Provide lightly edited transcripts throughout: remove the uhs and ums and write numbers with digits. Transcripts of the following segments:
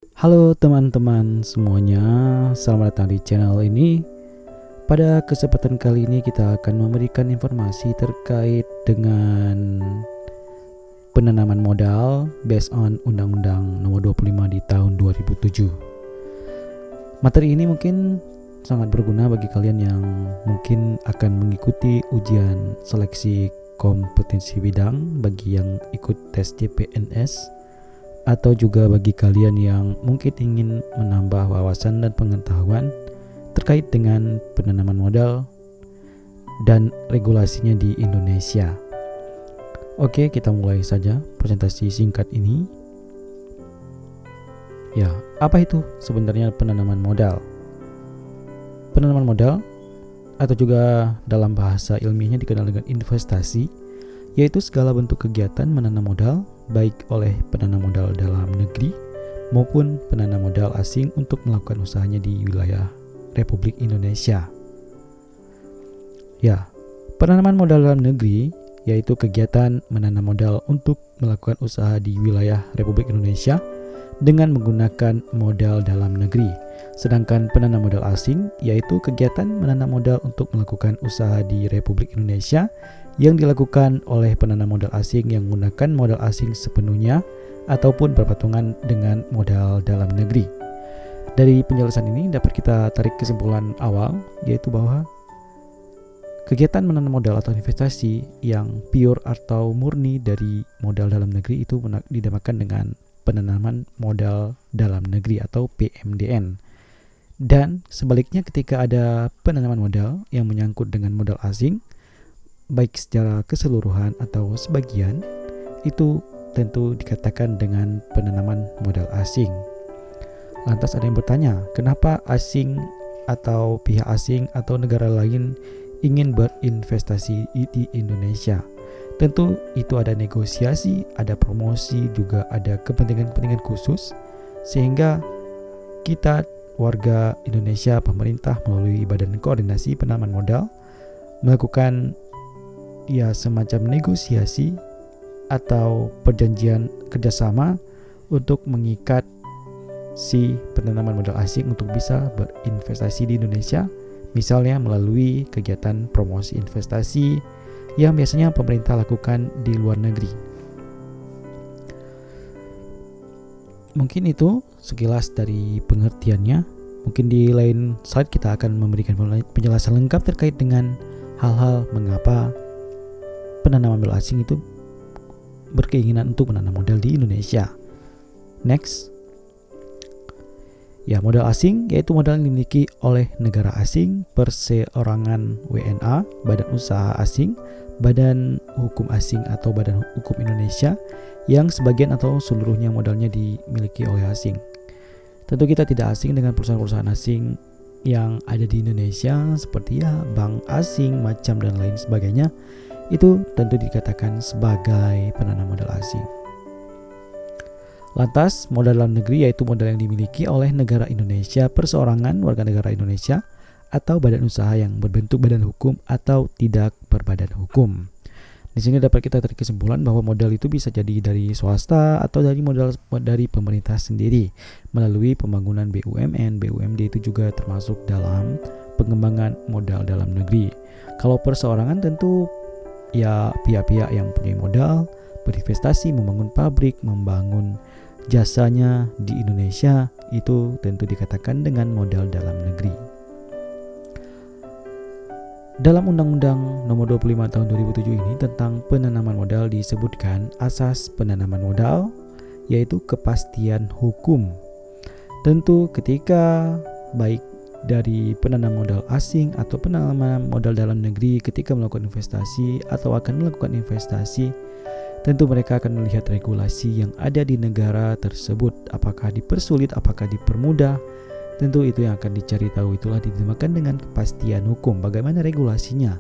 Halo teman-teman semuanya, selamat datang di channel ini. Pada kesempatan kali ini kita akan memberikan informasi terkait dengan penanaman modal based on Undang-Undang Nomor 25 di tahun 2007. Materi ini mungkin sangat berguna bagi kalian yang mungkin akan mengikuti ujian seleksi kompetensi bidang bagi yang ikut tes CPNS, atau juga bagi kalian yang mungkin ingin menambah wawasan dan pengetahuan terkait dengan penanaman modal dan regulasinya di Indonesia. Oke, kita mulai saja presentasi singkat ini. Ya, apa itu sebenarnya penanaman modal? Penanaman modal atau juga dalam bahasa ilmiahnya dikenal dengan investasi, yaitu segala bentuk kegiatan menanam modal baik oleh penanam modal dalam negeri maupun penanam modal asing untuk melakukan usahanya di wilayah Republik Indonesia. Ya, penanaman modal dalam negeri yaitu kegiatan menanam modal untuk melakukan usaha di wilayah Republik Indonesia dengan menggunakan modal dalam negeri. Sedangkan penanam modal asing yaitu kegiatan menanam modal untuk melakukan usaha di Republik Indonesia yang dilakukan oleh penanam modal asing yang menggunakan modal asing sepenuhnya ataupun berpatungan dengan modal dalam negeri. Dari penjelasan ini dapat kita tarik kesimpulan awal, yaitu bahwa kegiatan menanam modal atau investasi yang pure atau murni dari modal dalam negeri itu dinamakan dengan penanaman modal dalam negeri atau PMDN. Dan sebaliknya ketika ada penanaman modal yang menyangkut dengan modal asing, baik secara keseluruhan atau sebagian, itu tentu dikatakan dengan penanaman modal asing. Lantas ada yang bertanya, kenapa asing atau pihak asing atau negara lain ingin berinvestasi di Indonesia? Tentu itu ada negosiasi, ada promosi, juga ada kepentingan-kepentingan khusus, sehingga kita warga Indonesia, pemerintah melalui Badan Koordinasi Penanaman Modal melakukan semacam negosiasi atau perjanjian kerjasama untuk mengikat si penanaman modal asing untuk bisa berinvestasi di Indonesia, misalnya melalui kegiatan promosi investasi yang biasanya pemerintah lakukan di luar negeri. Mungkin itu sekilas dari pengertiannya. Mungkin di lain slide kita akan memberikan penjelasan lengkap terkait dengan hal-hal mengapa penanaman modal asing itu berkeinginan untuk menanam modal di Indonesia. Next. Ya, modal asing yaitu modal yang dimiliki oleh negara asing, perseorangan WNA, badan usaha asing, badan hukum asing atau badan hukum Indonesia yang sebagian atau seluruhnya modalnya dimiliki oleh asing. Tentu kita tidak asing dengan perusahaan-perusahaan asing yang ada di Indonesia seperti bank asing, macam dan lain sebagainya. Itu tentu dikatakan sebagai penanam modal asing. Lantas, modal dalam negeri yaitu modal yang dimiliki oleh negara Indonesia, perseorangan warga negara Indonesia, atau badan usaha yang berbentuk badan hukum atau tidak berbadan hukum. Di sini dapat kita tarik kesimpulan bahwa modal itu bisa jadi dari swasta atau dari modal dari pemerintah sendiri melalui pembangunan BUMN. BUMD itu juga termasuk dalam pengembangan modal dalam negeri. Kalau perseorangan tentu pihak-pihak yang punya modal berinvestasi, membangun pabrik, membangun jasanya di Indonesia, itu tentu dikatakan dengan modal dalam negeri. Dalam Undang-Undang Nomor 25 Tahun 2007 ini tentang penanaman modal disebutkan asas penanaman modal yaitu kepastian hukum. Tentu ketika baik dari penanam modal asing atau penanaman modal dalam negeri ketika melakukan investasi atau akan melakukan investasi, tentu mereka akan melihat regulasi yang ada di negara tersebut, apakah dipersulit, apakah dipermudah. Tentu itu yang akan dicari tahu, itulah dinamakan dengan kepastian hukum. Bagaimana regulasinya?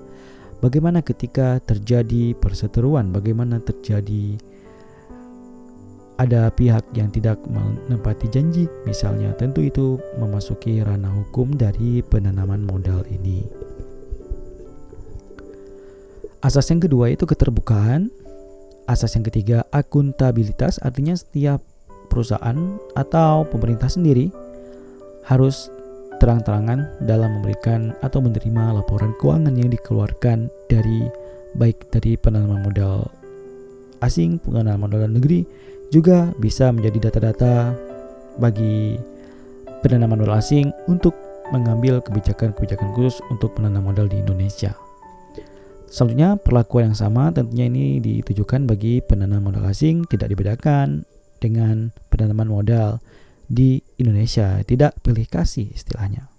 Bagaimana ketika terjadi perseteruan? Bagaimana terjadi ada pihak yang tidak menepati janji misalnya, tentu itu memasuki ranah hukum dari penanaman modal ini. Asas yang kedua itu keterbukaan. Asas yang ketiga akuntabilitas, artinya setiap perusahaan atau pemerintah sendiri harus terang-terangan dalam memberikan atau menerima laporan keuangan yang dikeluarkan baik dari penanaman modal asing, penanaman modal dalam negeri, juga bisa menjadi data-data bagi penanaman modal asing untuk mengambil kebijakan-kebijakan khusus untuk penanam modal di Indonesia. Selanjutnya, perlakuan yang sama tentunya ini ditujukan bagi penanam modal asing, tidak dibedakan dengan penanaman modal di Indonesia, tidak pilih kasih istilahnya.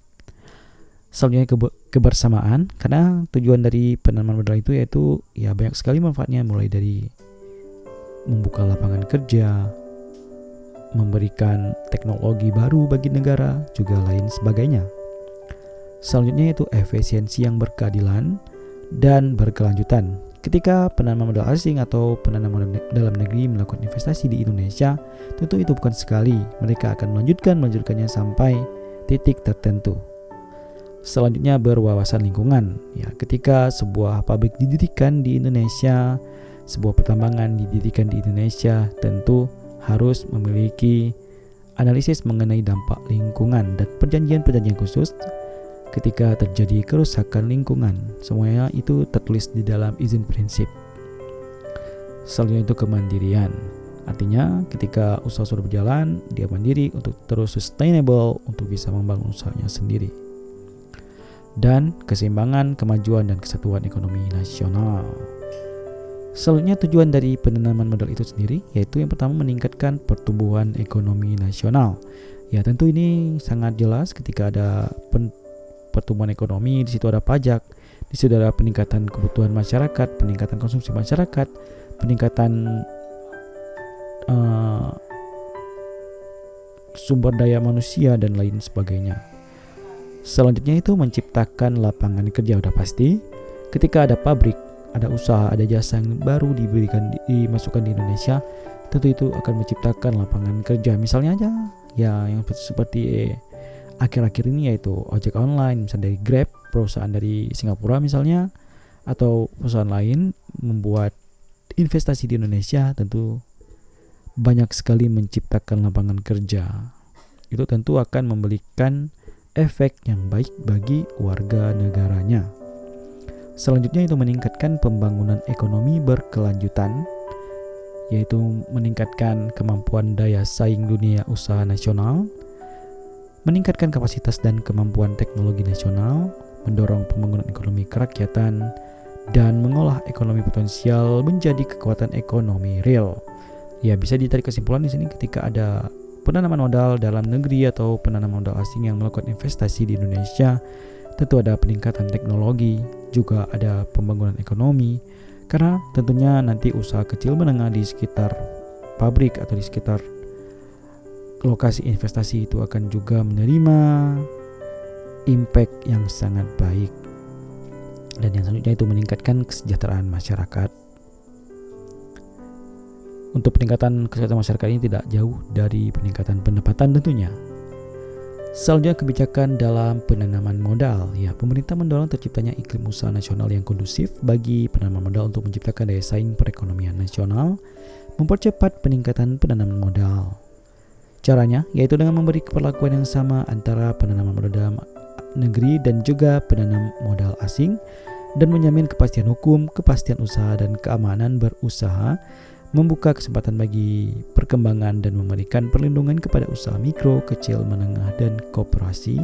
Selanjutnya kebersamaan, karena tujuan dari penanaman modal itu yaitu banyak sekali manfaatnya, mulai dari membuka lapangan kerja, memberikan teknologi baru bagi negara, juga lain sebagainya. Selanjutnya itu efisiensi yang berkeadilan dan berkelanjutan. Ketika penanaman modal asing atau penanaman modal dalam negeri melakukan investasi di Indonesia, tentu itu bukan sekali, mereka akan melanjutkannya sampai titik tertentu. Selanjutnya berwawasan lingkungan. Ketika sebuah pabrik didirikan di Indonesia, sebuah pertambangan didirikan di Indonesia, tentu harus memiliki analisis mengenai dampak lingkungan dan perjanjian-perjanjian khusus ketika terjadi kerusakan lingkungan. Semuanya itu tertulis di dalam izin prinsip. Selanjutnya itu kemandirian. Artinya ketika usaha sudah berjalan, dia mandiri untuk terus sustainable, untuk bisa membangun usahanya sendiri. Dan keseimbangan, kemajuan, dan kesatuan ekonomi nasional. Selanjutnya tujuan dari penanaman modal itu sendiri, yaitu yang pertama meningkatkan pertumbuhan ekonomi nasional. Tentu ini sangat jelas ketika ada pertumbuhan ekonomi, di situ ada pajak, di situ ada peningkatan kebutuhan masyarakat, peningkatan konsumsi masyarakat, peningkatan sumber daya manusia dan lain sebagainya. Selanjutnya itu menciptakan lapangan kerja, udah pasti. Ketika ada pabrik, ada usaha, ada jasa yang baru dimasukkan di Indonesia, tentu itu akan menciptakan lapangan kerja. Misalnya aja yang seperti akhir-akhir ini yaitu ojek online, misalnya dari Grab, perusahaan dari Singapura misalnya, atau perusahaan lain membuat investasi di Indonesia, tentu banyak sekali menciptakan lapangan kerja. Itu tentu akan memberikan efek yang baik bagi warga negaranya. Selanjutnya itu meningkatkan pembangunan ekonomi berkelanjutan, yaitu meningkatkan kemampuan daya saing dunia usaha nasional, meningkatkan kapasitas dan kemampuan teknologi nasional, mendorong pembangunan ekonomi kerakyatan, dan mengolah ekonomi potensial menjadi kekuatan ekonomi real. Bisa ditarik kesimpulan di sini ketika ada penanaman modal dalam negeri atau penanaman modal asing yang melakukan investasi di Indonesia, tentu ada peningkatan teknologi, juga ada pembangunan ekonomi, karena tentunya nanti usaha kecil menengah di sekitar pabrik atau di sekitar lokasi investasi itu akan juga menerima impact yang sangat baik. Dan yang selanjutnya itu meningkatkan kesejahteraan masyarakat. Untuk peningkatan kesejahteraan masyarakat ini tidak jauh dari peningkatan pendapatan tentunya. Selanjutnya kebijakan dalam penanaman modal. Pemerintah mendorong terciptanya iklim usaha nasional yang kondusif bagi penanaman modal untuk menciptakan daya saing perekonomian nasional, mempercepat peningkatan penanaman modal. Caranya yaitu dengan memberi perlakuan yang sama antara penanaman modal dalam negeri dan juga penanam modal asing, dan menjamin kepastian hukum, kepastian usaha, dan keamanan berusaha, membuka kesempatan bagi perkembangan dan memberikan perlindungan kepada usaha mikro, kecil, menengah, dan koperasi.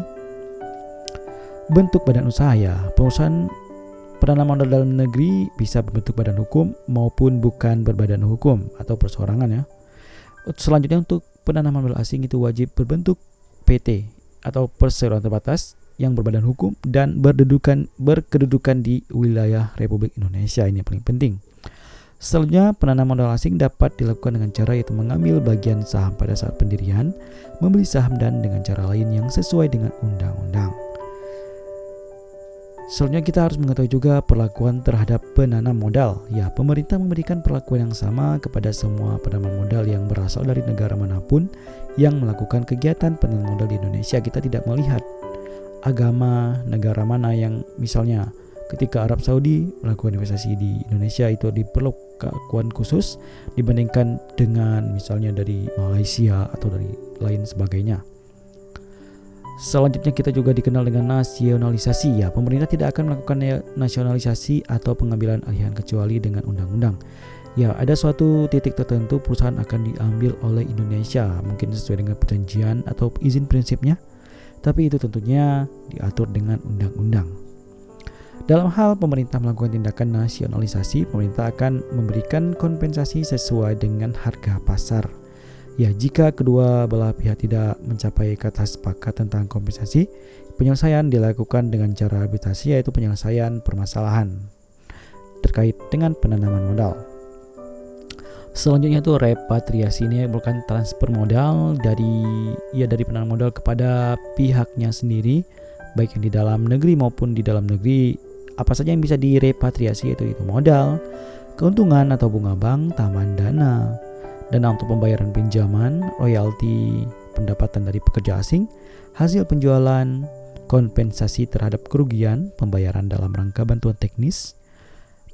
Bentuk badan usaha perusahaan penanaman modal dalam negeri bisa berbentuk badan hukum maupun bukan berbadan hukum atau perseorangan Selanjutnya untuk penanaman modal asing itu wajib berbentuk PT atau perseroan terbatas yang berbadan hukum dan berkedudukan di wilayah Republik Indonesia. Ini yang paling penting. Selanjutnya, penanaman modal asing dapat dilakukan dengan cara yaitu mengambil bagian saham pada saat pendirian, membeli saham, dan dengan cara lain yang sesuai dengan undang-undang. Selanjutnya kita harus mengetahui juga perlakuan terhadap penanam modal. Pemerintah memberikan perlakuan yang sama kepada semua penanam modal yang berasal dari negara manapun yang melakukan kegiatan penanaman modal di Indonesia. Kita tidak melihat agama negara mana yang misalnya ketika Arab Saudi melakukan investasi di Indonesia itu berkeberlakuan khusus dibandingkan dengan misalnya dari Malaysia atau dari lain sebagainya. Selanjutnya kita juga dikenal dengan nasionalisasi. Ya, pemerintah tidak akan melakukan nasionalisasi atau pengambilan alihan kecuali dengan undang-undang. Ya, ada suatu titik tertentu perusahaan akan diambil oleh Indonesia, mungkin sesuai dengan perjanjian atau izin prinsipnya, tapi itu tentunya diatur dengan undang-undang. Dalam hal pemerintah melakukan tindakan nasionalisasi, pemerintah akan memberikan kompensasi sesuai dengan harga pasar. Ya, jika kedua belah pihak tidak mencapai kata sepakat tentang kompensasi, penyelesaian dilakukan dengan cara arbitrasi, yaitu penyelesaian permasalahan terkait dengan penanaman modal. Selanjutnya itu repatriasi. Ini merupakan transfer modal dari penanaman modal kepada pihaknya sendiri, baik yang di dalam negeri maupun di dalam negeri. Apa saja yang bisa direpatriasi yaitu modal, keuntungan atau bunga bank, tambahan dana untuk pembayaran pinjaman, royalti, pendapatan dari pekerja asing, hasil penjualan, kompensasi terhadap kerugian, pembayaran dalam rangka bantuan teknis,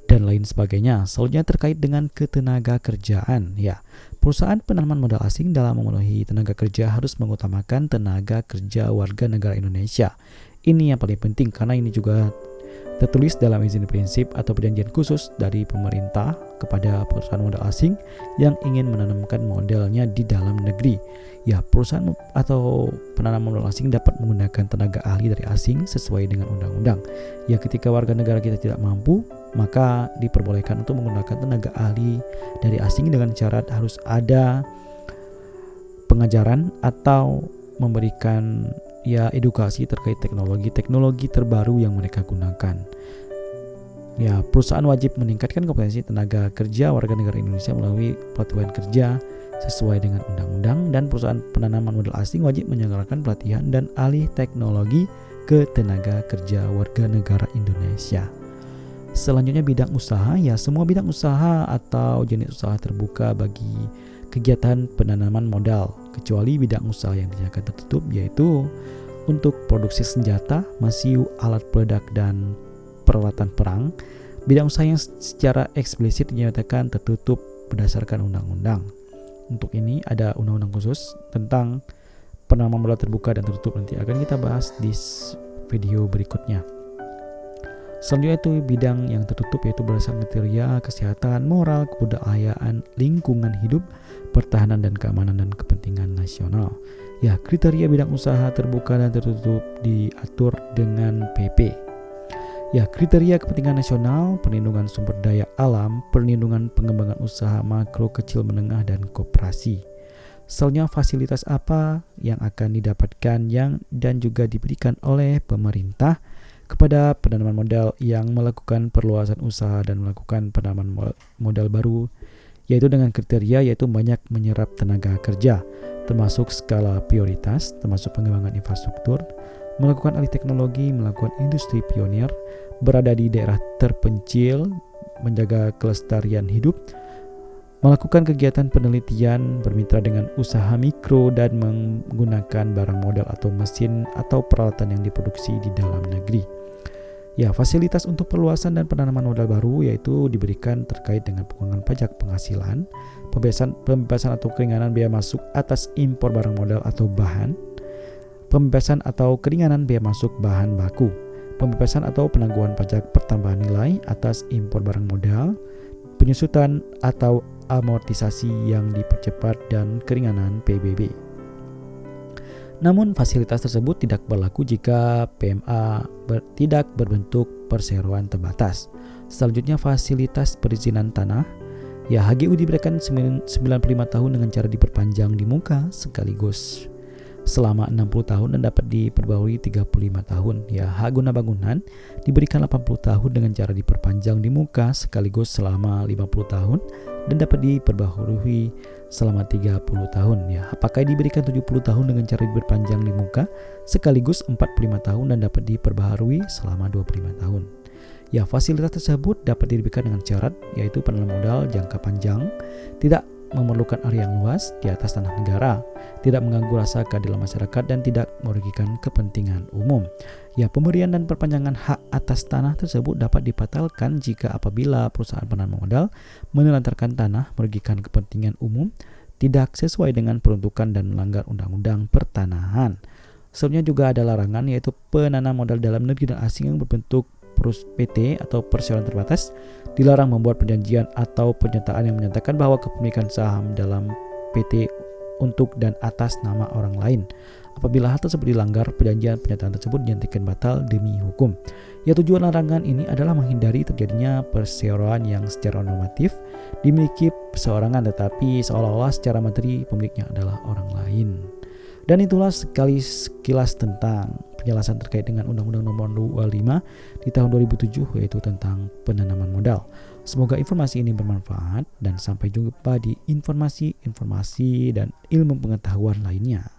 dan lain sebagainya. Selanjutnya terkait dengan ketenaga kerjaan. Ya, perusahaan penanaman modal asing dalam memenuhi tenaga kerja harus mengutamakan tenaga kerja warga negara Indonesia. Ini yang paling penting karena ini juga tertulis dalam izin prinsip atau perjanjian khusus dari pemerintah kepada perusahaan modal asing yang ingin menanamkan modalnya di dalam negeri. Ya, perusahaan atau penanam modal asing dapat menggunakan tenaga ahli dari asing sesuai dengan undang-undang. Ya, ketika warga negara kita tidak mampu, maka diperbolehkan untuk menggunakan tenaga ahli dari asing dengan syarat harus ada pengajaran atau memberikan edukasi terkait teknologi terbaru yang mereka gunakan. Ya, perusahaan wajib meningkatkan kompetensi tenaga kerja warga negara Indonesia melalui pelatihan kerja sesuai dengan undang-undang, dan perusahaan penanaman modal asing wajib menyelenggarakan pelatihan dan alih teknologi ke tenaga kerja warga negara Indonesia. Selanjutnya bidang usaha. Ya, semua bidang usaha atau jenis usaha terbuka bagi kegiatan penanaman modal, kecuali bidang usaha yang dinyatakan tertutup, yaitu untuk produksi senjata, mesiu, alat peledak, dan peralatan perang. Bidang usaha yang secara eksplisit dinyatakan tertutup berdasarkan undang-undang. Untuk ini ada undang-undang khusus tentang penanaman modal terbuka dan tertutup, nanti akan kita bahas di video berikutnya. Selanjutnya itu bidang yang tertutup, yaitu berdasarkan kriteria kesehatan, moral, kebudayaan, lingkungan hidup, pertahanan dan keamanan, dan kepentingan nasional. Ya, kriteria bidang usaha terbuka dan tertutup diatur dengan PP. Ya, kriteria kepentingan nasional, perlindungan sumber daya alam, perlindungan pengembangan usaha makro, kecil, menengah, dan koperasi. Selanjutnya fasilitas apa yang akan didapatkan dan juga diberikan oleh pemerintah kepada penanaman modal yang melakukan perluasan usaha dan melakukan penanaman modal baru, yaitu dengan kriteria yaitu banyak menyerap tenaga kerja, termasuk skala prioritas, termasuk pengembangan infrastruktur, melakukan alih teknologi, melakukan industri pionir, berada di daerah terpencil, menjaga kelestarian hidup, melakukan kegiatan penelitian, bermitra dengan usaha mikro, dan menggunakan barang modal atau mesin atau peralatan yang diproduksi di dalam negeri. Ya, fasilitas untuk perluasan dan penanaman modal baru yaitu diberikan terkait dengan pengurangan pajak penghasilan, pembebasan atau keringanan biaya masuk atas impor barang modal atau bahan, pembebasan atau keringanan biaya masuk bahan baku, pembebasan atau penangguhan pajak pertambahan nilai atas impor barang modal, penyusutan atau amortisasi yang dipercepat, dan keringanan PBB. Namun fasilitas tersebut tidak berlaku jika PMA tidak berbentuk perseroan terbatas. Selanjutnya fasilitas perizinan tanah. Ya, HGU diberikan 95 tahun dengan cara diperpanjang di muka sekaligus selama 60 tahun dan dapat diperbarui 35 tahun. Ya, hak guna bangunan diberikan 80 tahun dengan cara diperpanjang di muka sekaligus selama 50 tahun dan dapat diperbarui selama 30 tahun. Ya, pakai diberikan 70 tahun dengan cara diperpanjang di muka sekaligus 45 tahun dan dapat diperbaharui selama 25 tahun. Ya, fasilitas tersebut dapat diberikan dengan syarat yaitu penanaman modal jangka panjang, tidak memerlukan area yang luas di atas tanah negara, tidak mengganggu rasa keadilan masyarakat, dan tidak merugikan kepentingan umum. Ya, pemberian dan perpanjangan hak atas tanah tersebut dapat dibatalkan jika apabila perusahaan penanam modal menelantarkan tanah merugikan kepentingan umum, tidak sesuai dengan peruntukan dan melanggar undang-undang pertanahan. Selanjutnya juga ada larangan, yaitu penanam modal dalam negeri dan asing yang berbentuk PT atau perseroan terbatas dilarang membuat perjanjian atau pernyataan yang menyatakan bahwa kepemilikan saham dalam PT untuk dan atas nama orang lain. Apabila hal tersebut dilanggar, perjanjian pernyataan tersebut dinyatakan batal demi hukum. Ya, tujuan larangan ini adalah menghindari terjadinya perseroan yang secara normatif dimiliki perorangan tetapi seolah-olah secara materi pemiliknya adalah orang lain. Dan itulah sekilas tentang penjelasan terkait dengan Undang-Undang Nomor 25 di tahun 2007, yaitu tentang penanaman modal. Semoga informasi ini bermanfaat dan sampai jumpa di informasi dan ilmu pengetahuan lainnya.